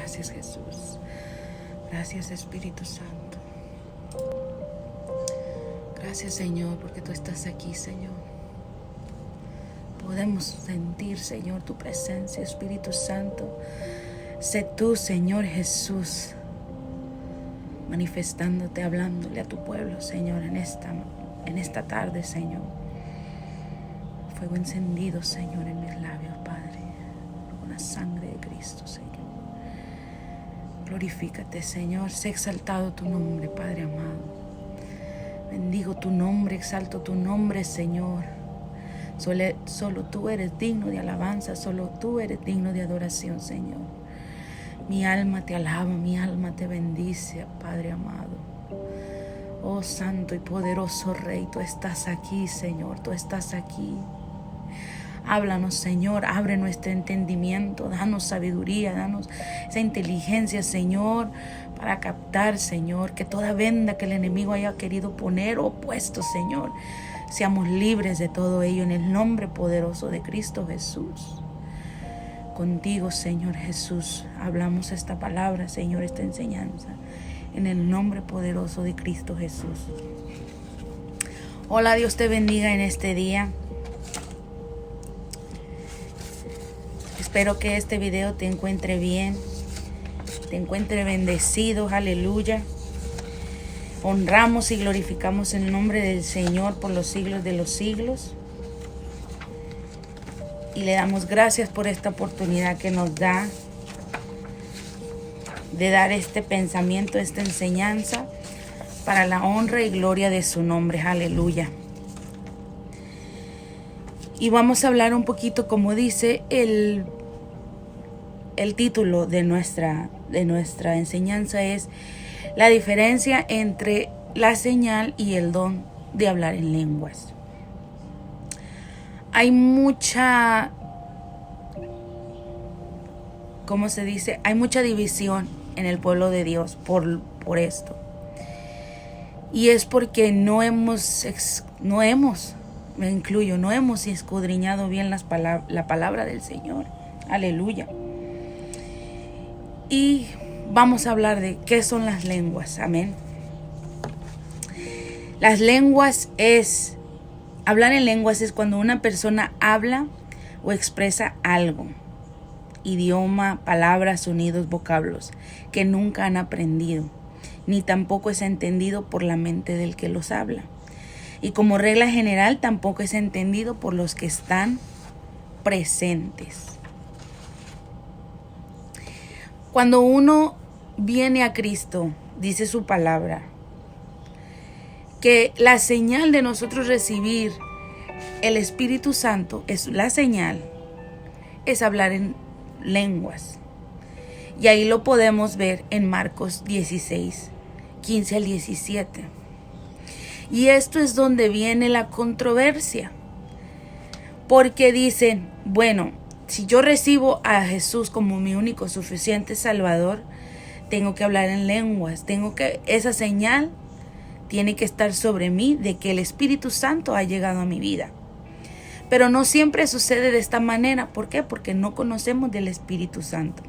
Gracias, Jesús. Gracias, Espíritu Santo. Gracias, Señor, porque tú estás aquí, Señor. Podemos sentir, Señor, tu presencia, Espíritu Santo. Sé tú, Señor Jesús, manifestándote, hablándole a tu pueblo, Señor, en esta tarde, Señor. Fuego encendido, Señor, en mis labios, Padre, con la sangre de Cristo, Señor. Glorifícate, Señor. Sé exaltado tu nombre, Padre amado. Bendigo tu nombre, exalto tu nombre, Señor. Solo tú eres digno de alabanza, solo tú eres digno de adoración, Señor. Mi alma te alaba, mi alma te bendice, Padre amado. Oh santo y poderoso Rey, tú estás aquí, Señor, tú estás aquí. Háblanos, Señor, abre nuestro entendimiento, danos sabiduría, danos esa inteligencia, Señor, para captar, Señor, que toda venda que el enemigo haya querido poner o puesto, Señor, seamos libres de todo ello en el nombre poderoso de Cristo Jesús. Contigo, Señor Jesús, hablamos esta palabra, Señor, esta enseñanza, en el nombre poderoso de Cristo Jesús. Hola, Dios te bendiga en este día. Espero que este video te encuentre bien, te encuentre bendecido, aleluya. Honramos y glorificamos el nombre del Señor por los siglos de los siglos. Y le damos gracias por esta oportunidad que nos da de dar este pensamiento, esta enseñanza para la honra y gloria de su nombre, aleluya. Y vamos a hablar un poquito, como dice el título de nuestra enseñanza, es la diferencia entre la señal y el don de hablar en lenguas. Hay mucha, ¿cómo se dice? Hay mucha división en el pueblo de Dios por esto. Y es porque no hemos, me incluyo, no hemos escudriñado bien la palabra del Señor. Aleluya. Y vamos a hablar de qué son las lenguas. Amén. Las lenguas hablar en lenguas es cuando una persona habla o expresa algo. Idioma, palabras, sonidos, vocablos que nunca han aprendido, ni tampoco es entendido por la mente del que los habla. Y como regla general tampoco es entendido por los que están presentes. Cuando uno viene a Cristo, dice su palabra, que la señal de nosotros recibir el Espíritu Santo, es la señal, es hablar en lenguas. Y ahí lo podemos ver en Marcos 16, 15 al 17. Y esto es donde viene la controversia. Porque dicen, bueno, si yo recibo a Jesús como mi único suficiente Salvador, tengo que hablar en lenguas, esa señal tiene que estar sobre mí de que el Espíritu Santo ha llegado a mi vida. Pero no siempre sucede de esta manera. ¿Por qué? Porque no conocemos del Espíritu Santo.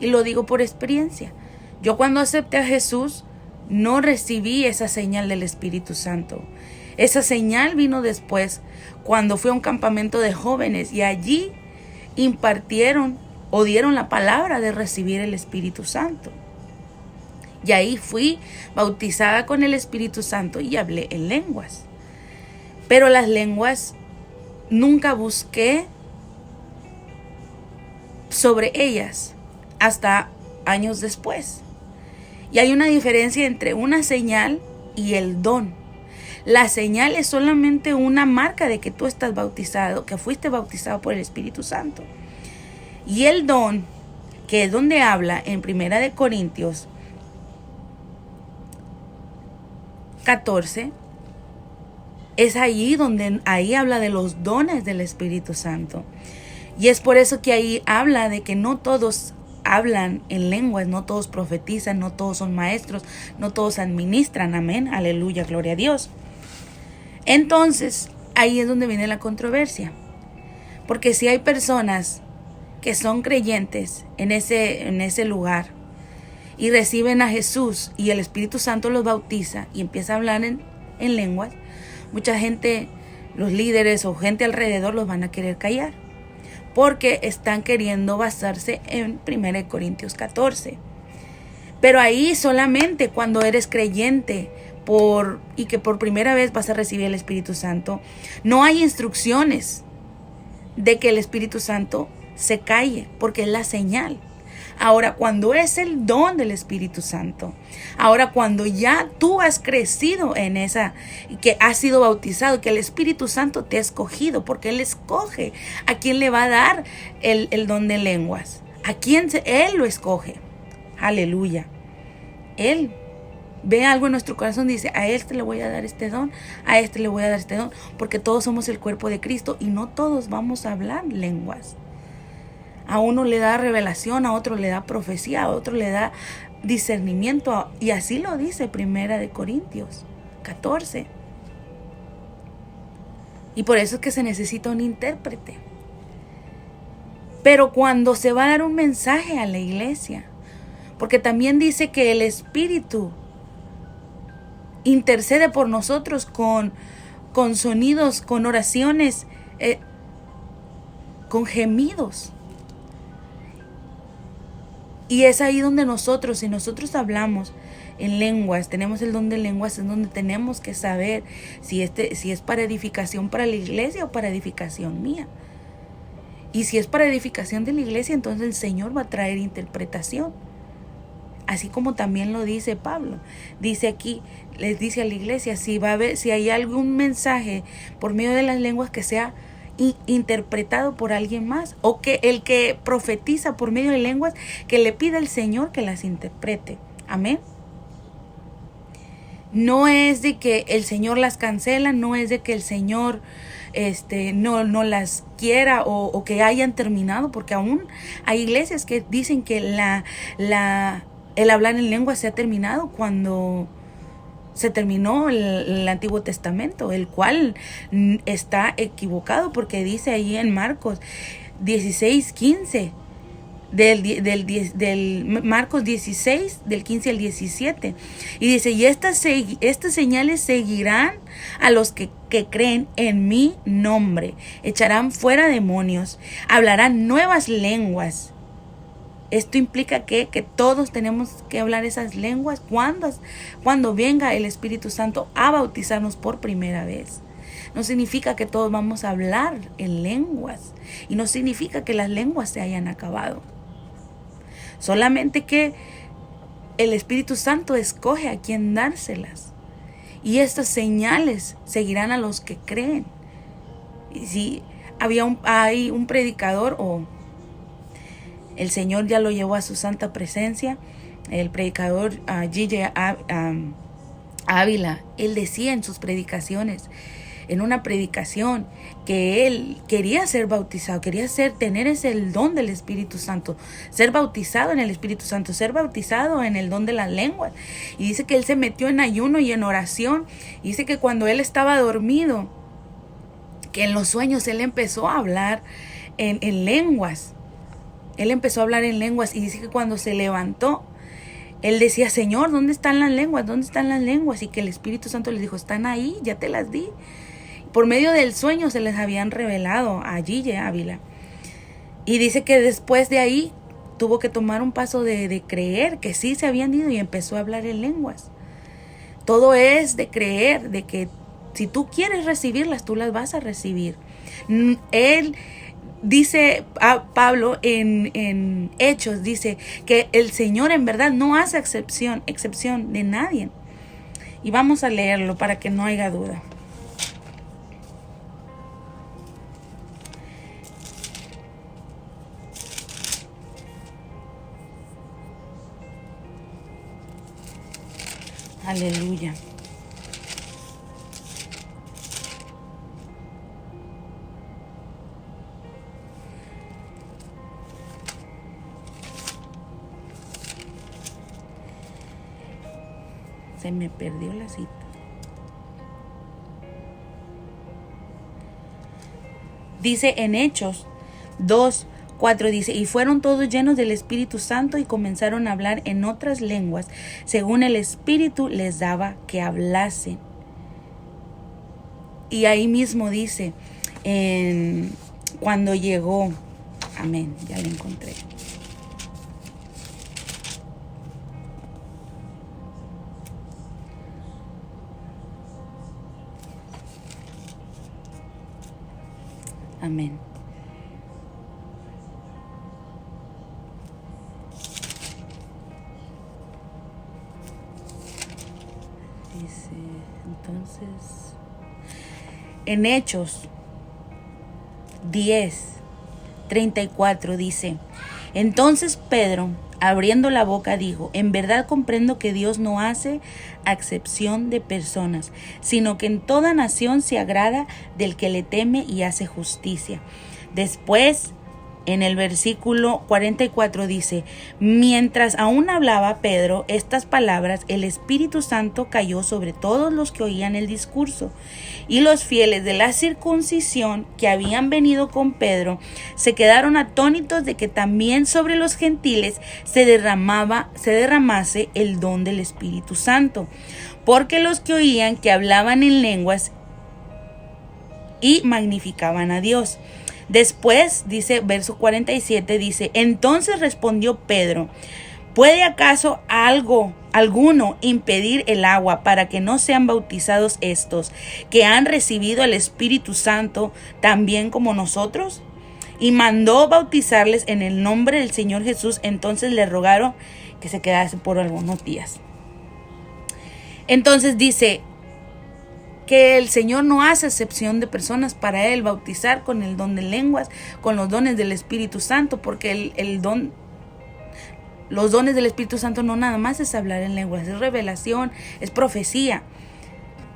Y lo digo por experiencia. Yo cuando acepté a Jesús, no recibí esa señal del Espíritu Santo. Esa señal vino después, cuando fui a un campamento de jóvenes y allí impartieron o dieron la palabra de recibir el Espíritu Santo. Y ahí fui bautizada con el Espíritu Santo y hablé en lenguas. Pero las lenguas nunca busqué sobre ellas hasta años después. Y hay una diferencia entre una señal y el don. La señal es solamente una marca de que tú estás bautizado, que fuiste bautizado por el Espíritu Santo. Y el don, que es donde habla en 1 Corintios 14, es allí donde habla de los dones del Espíritu Santo. Y es por eso que ahí habla de que no todos hablan en lenguas, no todos profetizan, no todos son maestros, no todos administran. Amén, aleluya, gloria a Dios. Entonces, ahí es donde viene la controversia. Porque si hay personas que son creyentes en ese lugar y reciben a Jesús y el Espíritu Santo los bautiza y empieza a hablar en lenguas, mucha gente, los líderes o gente alrededor los van a querer callar porque están queriendo basarse en 1 Corintios 14. Pero ahí solamente cuando eres creyente y que por primera vez vas a recibir el Espíritu Santo, no hay instrucciones de que el Espíritu Santo se calle, porque es la señal. Ahora, cuando es el don del Espíritu Santo, ahora cuando ya tú has crecido en esa, que has sido bautizado, que el Espíritu Santo te ha escogido, porque Él escoge a quién le va a dar el don de lenguas, a quién Él lo escoge. Aleluya. Él ve algo en nuestro corazón, dice, a este le voy a dar este don, a este le voy a dar este don, porque todos somos el cuerpo de Cristo y no todos vamos a hablar lenguas. A uno le da revelación, a otro le da profecía, a otro le da discernimiento, y así lo dice 1 Corintios 14. Y por eso es que se necesita un intérprete. Pero cuando se va a dar un mensaje a la iglesia, porque también dice que el Espíritu intercede por nosotros con sonidos, con oraciones, con gemidos. Y es ahí donde si nosotros hablamos en lenguas, tenemos el don de lenguas, es donde tenemos que saber si es para edificación para la iglesia o para edificación mía. Y si es para edificación de la iglesia, entonces el Señor va a traer interpretación. Así como también lo dice Pablo. Dice aquí, les dice a la iglesia, si hay algún mensaje por medio de las lenguas que sea interpretado por alguien más, o que el que profetiza por medio de lenguas, que le pida al Señor que las interprete. Amén. No es de que el Señor las cancela, no es de que el Señor no las quiera o que hayan terminado, porque aún hay iglesias que dicen que el hablar en lengua se ha terminado cuando se terminó el Antiguo Testamento, el cual está equivocado, porque dice ahí en Marcos 16:15, del Marcos 16, del 15 al 17, y dice, y estas señales seguirán a los que creen en mi nombre, echarán fuera demonios, hablarán nuevas lenguas. Esto implica que todos tenemos que hablar esas lenguas cuando venga el Espíritu Santo a bautizarnos por primera vez. No significa que todos vamos a hablar en lenguas, y no significa que las lenguas se hayan acabado. Solamente que el Espíritu Santo escoge a quién dárselas. Y estas señales seguirán a los que creen. Y si hay un predicador, o el Señor ya lo llevó a su santa presencia, el predicador G.J. Ávila, él decía en sus predicaciones, en una predicación, que él quería ser bautizado, tener el don del Espíritu Santo, ser bautizado en el Espíritu Santo, ser bautizado en el don de las lenguas. Y dice que él se metió en ayuno y en oración. Y dice que cuando él estaba dormido, que en los sueños él empezó a hablar en lenguas. Él empezó a hablar en lenguas, y dice que cuando se levantó, él decía, Señor, ¿dónde están las lenguas? ¿Dónde están las lenguas? Y que el Espíritu Santo le dijo, están ahí, ya te las di. Por medio del sueño se les habían revelado a G.J. Ávila. Y dice que después de ahí tuvo que tomar un paso de creer que sí se habían ido, y empezó a hablar en lenguas. Todo es de creer, de que si tú quieres recibirlas, tú las vas a recibir. Él dice, Pablo en Hechos, dice que el Señor en verdad no hace excepción de nadie. Y vamos a leerlo para que no haya duda. Aleluya. Se me perdió la cita. Dice en Hechos 2, 4 dice, y fueron todos llenos del Espíritu Santo y comenzaron a hablar en otras lenguas, según el Espíritu les daba que hablasen. Y ahí mismo dice, cuando llegó, amén, ya lo encontré. Amén. Dice, entonces, en Hechos 10:34 dice, entonces Pedro, abriendo la boca, dijo, en verdad comprendo que Dios no hace acepción de personas, sino que en toda nación se agrada del que le teme y hace justicia. Después, en el versículo 44 dice, mientras aún hablaba Pedro estas palabras, el Espíritu Santo cayó sobre todos los que oían el discurso. Y los fieles de la circuncisión que habían venido con Pedro se quedaron atónitos de que también sobre los gentiles se derramase el don del Espíritu Santo. Porque los que oían que hablaban en lenguas y magnificaban a Dios. Después, dice, verso 47, dice, entonces respondió Pedro, ¿puede acaso alguno impedir el agua para que no sean bautizados estos, que han recibido el Espíritu Santo también como nosotros? Y mandó bautizarles en el nombre del Señor Jesús. Entonces le rogaron que se quedase por algunos días. Entonces dice que el Señor no hace excepción de personas para Él bautizar con el don de lenguas, con los dones del Espíritu Santo, porque los dones del Espíritu Santo no nada más es hablar en lenguas, es revelación, es profecía,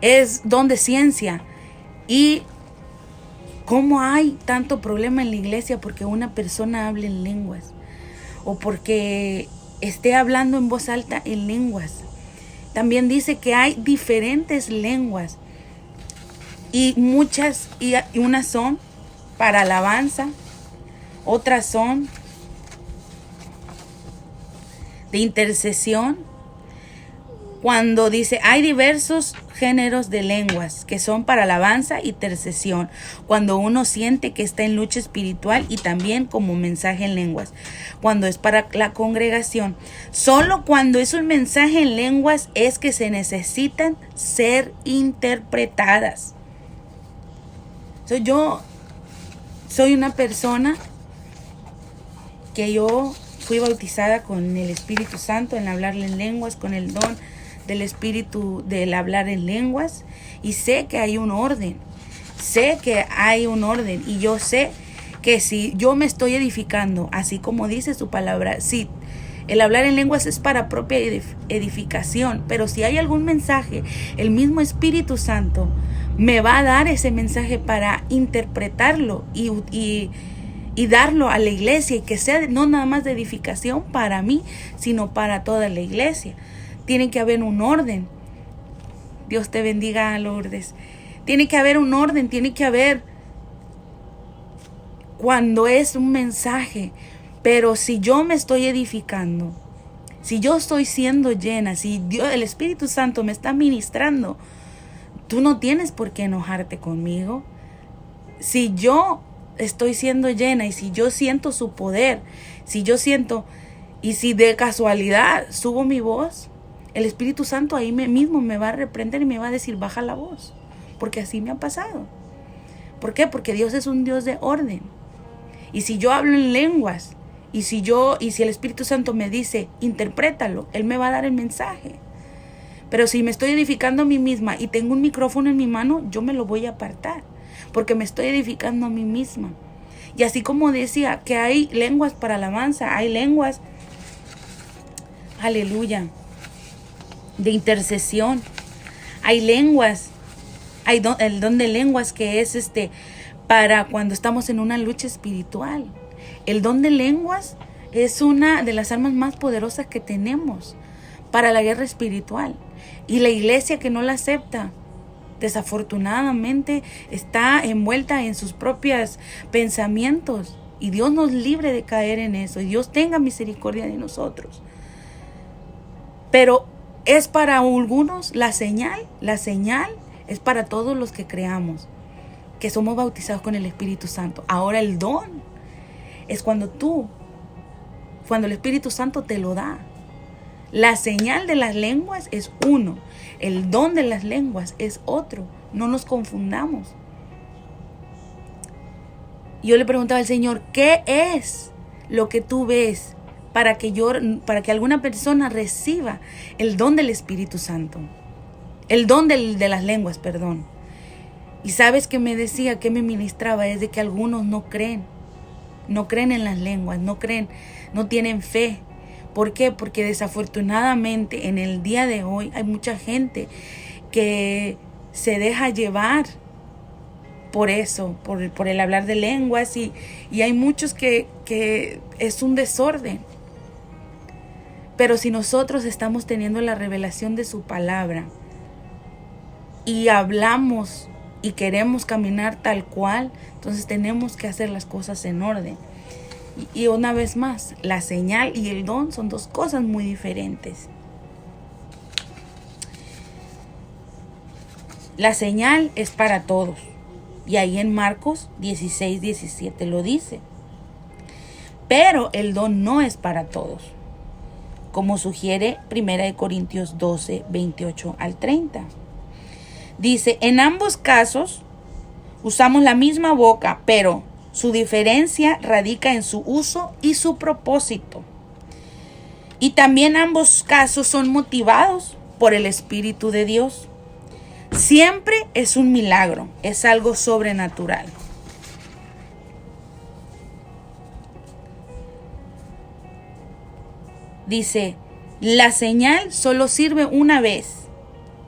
es don de ciencia. Y cómo hay tanto problema en la iglesia porque una persona hable en lenguas o porque esté hablando en voz alta en lenguas. También dice que hay diferentes lenguas. Y unas son para alabanza, otras son de intercesión. Cuando dice, hay diversos géneros de lenguas que son para alabanza y intercesión. Cuando uno siente que está en lucha espiritual y también como mensaje en lenguas. Cuando es para la congregación. Solo cuando es un mensaje en lenguas es que se ser interpretadas. Yo soy una persona que yo fui bautizada con el Espíritu Santo en hablar en lenguas, con el don del Espíritu del hablar en lenguas, y sé que hay un orden, y yo sé que si yo me estoy edificando, así como dice su palabra, sí, el hablar en lenguas es para propia edificación, pero si hay algún mensaje, el mismo Espíritu Santo me va a dar ese mensaje para interpretarlo y darlo a la iglesia, y que sea no nada más de edificación para mí, sino para toda la iglesia. Tiene que haber un orden. Dios te bendiga, Lourdes. Tiene que haber un orden, tiene que haber cuando es un mensaje. Pero si yo me estoy edificando, si yo estoy siendo llena, si el Espíritu Santo me está ministrando, tú no tienes por qué enojarte conmigo. Si yo estoy siendo llena y si yo siento su poder, y si de casualidad subo mi voz, el Espíritu Santo ahí mismo me va a reprender y me va a decir, baja la voz, porque así me ha pasado. ¿Por qué? Porque Dios es un Dios de orden. Y si yo hablo en lenguas, y si el Espíritu Santo me dice, interprétalo, Él me va a dar el mensaje. Pero si me estoy edificando a mí misma y tengo un micrófono en mi mano, yo me lo voy a apartar, porque me estoy edificando a mí misma. Y así como decía que hay lenguas para alabanza, hay lenguas, aleluya, de intercesión. Hay lenguas, el don de lenguas que es para cuando estamos en una lucha espiritual. El don de lenguas es una de las armas más poderosas que tenemos para la guerra espiritual. Y la iglesia que no la acepta, desafortunadamente, está envuelta en sus propios pensamientos Y Dios nos libre de caer en eso. Y Dios tenga misericordia de nosotros. Pero es para algunos la señal es para todos los que creamos, que somos bautizados con el Espíritu Santo. Ahora el don es cuando el Espíritu Santo te lo da. La señal de las lenguas es uno, el don de las lenguas es otro. No nos confundamos. Yo le preguntaba al Señor, ¿qué es lo que tú ves para que alguna persona reciba el don del Espíritu Santo? El don de las lenguas, perdón. Y sabes que me decía, que me ministraba, es de que algunos no creen en las lenguas, no tienen fe. ¿Por qué? Porque desafortunadamente en el día de hoy hay mucha gente que se deja llevar por eso, por el hablar de lenguas, y hay muchos que es un desorden. Pero si nosotros estamos teniendo la revelación de su palabra y hablamos y queremos caminar tal cual, entonces tenemos que hacer las cosas en orden. Y una vez más, la señal y el don son dos cosas muy diferentes. La señal es para todos. Y ahí en Marcos 16:17 lo dice. Pero el don no es para todos, como sugiere 1 Corintios 12:28 al 30. Dice, en ambos casos usamos la misma boca, pero su diferencia radica en su uso y su propósito. Y también ambos casos son motivados por el Espíritu de Dios. Siempre es un milagro, es algo sobrenatural. Dice, la señal solo sirve una vez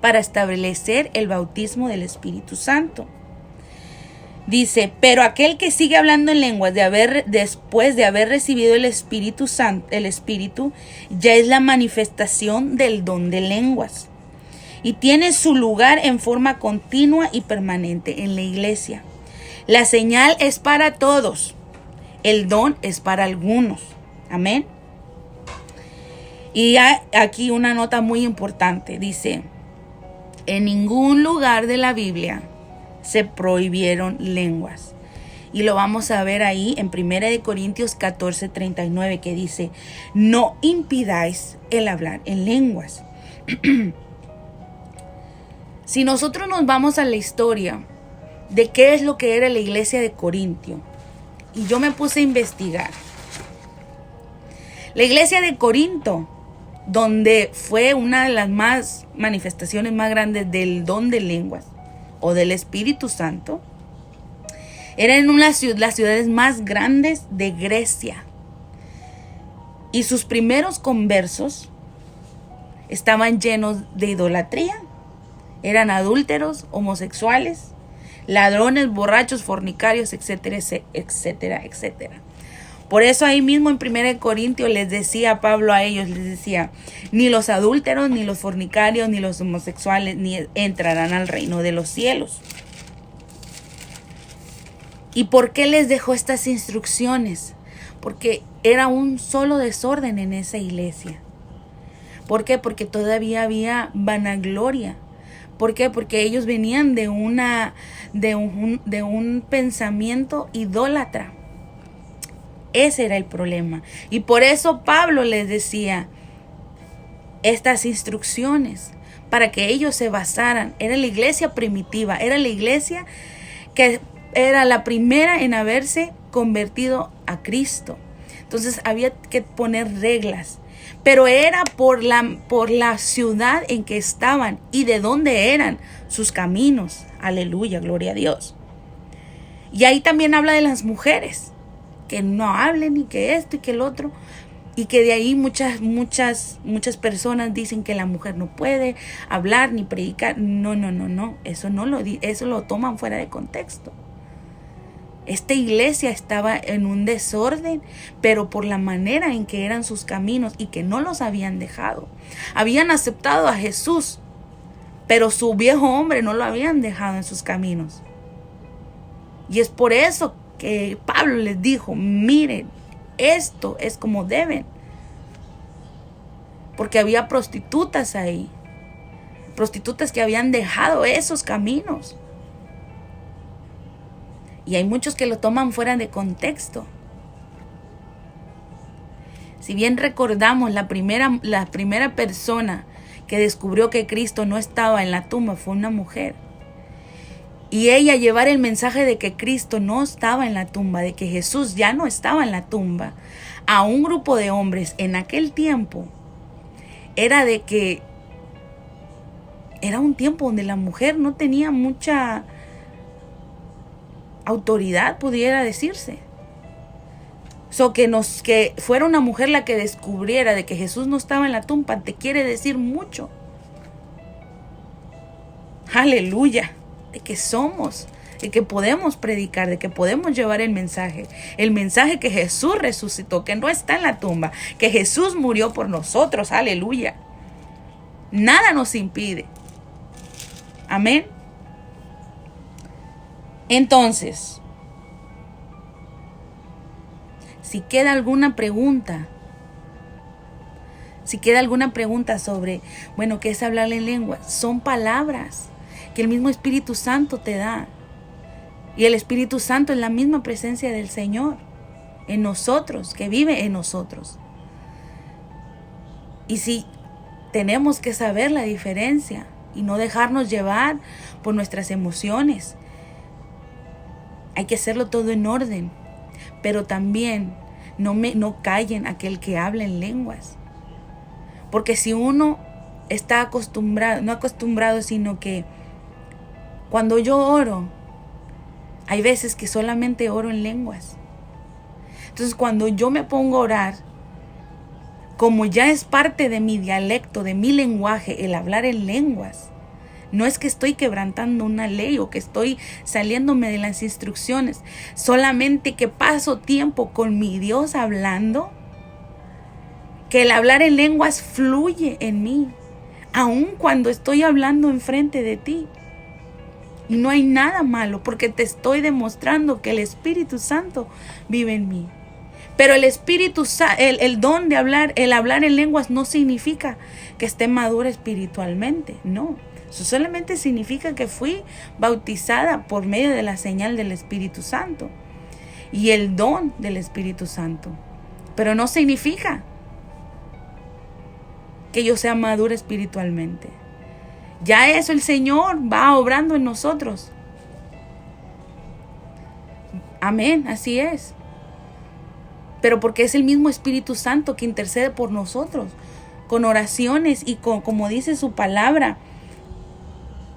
para establecer el bautismo del Espíritu Santo. Dice, pero aquel que sigue hablando en lenguas después de haber recibido el Espíritu Santo, el Espíritu ya es la manifestación del don de lenguas y tiene su lugar en forma continua y permanente en la iglesia. La señal es para todos, el don es para algunos. Amén. Y hay aquí una nota muy importante. Dice, en ningún lugar de la Biblia se prohibieron lenguas. Y lo vamos a ver ahí en 1 Corintios 14:39, que dice, no impidáis el hablar en lenguas. Si nosotros nos vamos a la historia de qué es lo que era la iglesia de Corintio, y yo me puse a investigar. La iglesia de Corinto, donde fue una de las manifestaciones más grandes del don de lenguas o del Espíritu Santo, era en las ciudades más grandes de Grecia. Y sus primeros conversos estaban llenos de idolatría. Eran adúlteros, homosexuales, ladrones, borrachos, fornicarios, etcétera, etcétera, etcétera. Por eso ahí mismo en 1 Corintios les decía Pablo a ellos, les decía, ni los adúlteros, ni los fornicarios, ni los homosexuales, ni entrarán al reino de los cielos. ¿Y por qué les dejó estas instrucciones? Porque era un solo desorden en esa iglesia. ¿Por qué? Porque todavía había vanagloria. ¿Por qué? Porque ellos venían de un pensamiento idólatra. Ese era el problema. Y por eso Pablo les decía estas instrucciones, para que ellos se basaran. Era la iglesia primitiva, era la iglesia que era la primera en haberse convertido a Cristo. Entonces había que poner reglas. Pero era por la ciudad en que estaban y de dónde eran sus caminos. Aleluya, gloria a Dios. Y ahí también habla de las mujeres, que no hablen y que esto y que el otro. Y que de ahí muchas personas dicen que la mujer no puede hablar ni predicar. No. Eso lo toman fuera de contexto. Esta iglesia estaba en un desorden, pero por la manera en que eran sus caminos y que no los habían dejado. Habían aceptado a Jesús, pero su viejo hombre no lo habían dejado en sus caminos. Y es por eso que Pablo les dijo, miren, esto es como deben. Porque había prostitutas ahí. Prostitutas que habían dejado esos caminos. Y hay muchos que lo toman fuera de contexto. Si bien recordamos, la primera persona que descubrió que Cristo no estaba en la tumba fue una mujer. Y ella llevar el mensaje de que Cristo no estaba en la tumba, de que Jesús ya no estaba en la tumba, a un grupo de hombres en aquel tiempo, era de que era un tiempo donde la mujer no tenía mucha autoridad, pudiera decirse. Que fuera una mujer la que descubriera de que Jesús no estaba en la tumba, te quiere decir mucho. Aleluya. De que somos, de que podemos predicar, de que podemos llevar el mensaje que Jesús resucitó, que no está en la tumba, que Jesús murió por nosotros. Aleluya. Nada nos impide. Amén. Entonces, si queda alguna pregunta sobre, ¿qué es hablar en lenguas? Son palabras que el mismo Espíritu Santo te da. Y el Espíritu Santo es la misma presencia del Señor en nosotros, que vive en nosotros. Y si tenemos que saber la diferencia y no dejarnos llevar por nuestras emociones, hay que hacerlo todo en orden. Pero también no callen aquel que habla en lenguas. Porque si uno está acostumbrado, sino que cuando yo oro, hay veces que solamente oro en lenguas. Entonces cuando yo me pongo a orar, como ya es parte de mi dialecto, de mi lenguaje, el hablar en lenguas, no es que estoy quebrantando una ley o que estoy saliéndome de las instrucciones, solamente que paso tiempo con mi Dios hablando, que el hablar en lenguas fluye en mí, aun cuando estoy hablando enfrente de ti. Y no hay nada malo porque te estoy demostrando que el Espíritu Santo vive en mí. Pero el don de hablar, el hablar en lenguas no significa que esté madura espiritualmente, no. Eso solamente significa que fui bautizada por medio de la señal del Espíritu Santo y el don del Espíritu Santo. Pero no significa que yo sea madura espiritualmente. Ya eso el Señor va obrando en nosotros. Amén, así es. Pero porque es el mismo Espíritu Santo que intercede por nosotros, con oraciones y como dice su palabra,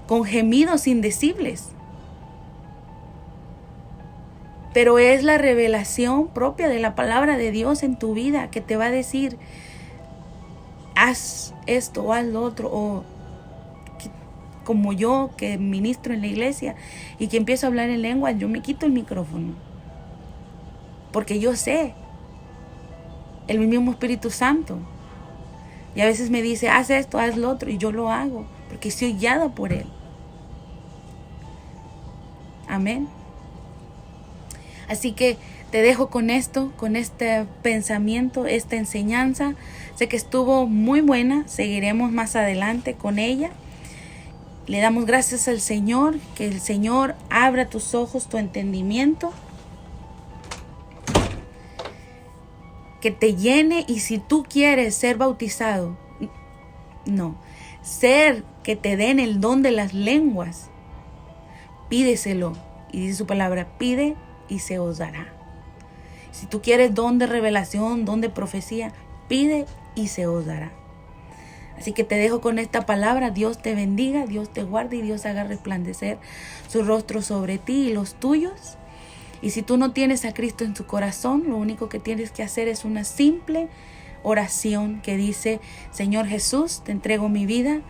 con gemidos indecibles. Pero es la revelación propia de la palabra de Dios en tu vida que te va a decir, haz esto o haz lo otro, o como yo que ministro en la iglesia y que empiezo a hablar en lengua, yo me quito el micrófono. Porque yo sé, el mismo Espíritu Santo. Y a veces me dice, haz esto, haz lo otro, y yo lo hago, porque soy guiada por Él. Amén. Así que te dejo con esto, con este pensamiento, esta enseñanza. Sé que estuvo muy buena, seguiremos más adelante con ella. Le damos gracias al Señor, que el Señor abra tus ojos, tu entendimiento, que te llene. Y si tú quieres ser bautizado, que te den el don de las lenguas, pídeselo. Y dice su palabra, pide y se os dará. Si tú quieres don de revelación, don de profecía, pide y se os dará. Así que te dejo con esta palabra. Dios te bendiga, Dios te guarde y Dios haga resplandecer su rostro sobre ti y los tuyos. Y si tú no tienes a Cristo en tu corazón, lo único que tienes que hacer es una simple oración que dice, Señor Jesús, te entrego mi vida,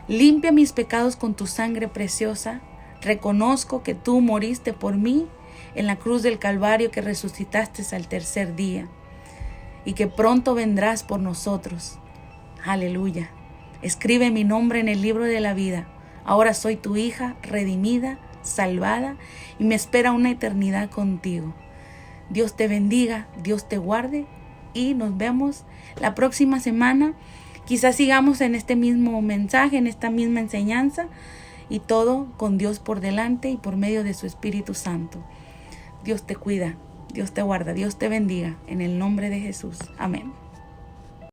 limpia mis pecados con tu sangre preciosa. Reconozco que tú moriste por mí en la cruz del Calvario, que resucitaste al tercer día y que pronto vendrás por nosotros. Aleluya. Escribe mi nombre en el libro de la vida. Ahora soy tu hija redimida, salvada y me espera una eternidad contigo. Dios te bendiga, Dios te guarde y nos vemos la próxima semana. Quizás sigamos en este mismo mensaje, en esta misma enseñanza y todo con Dios por delante y por medio de su Espíritu Santo. Dios te cuida, Dios te guarda, Dios te bendiga en el nombre de Jesús. Amén.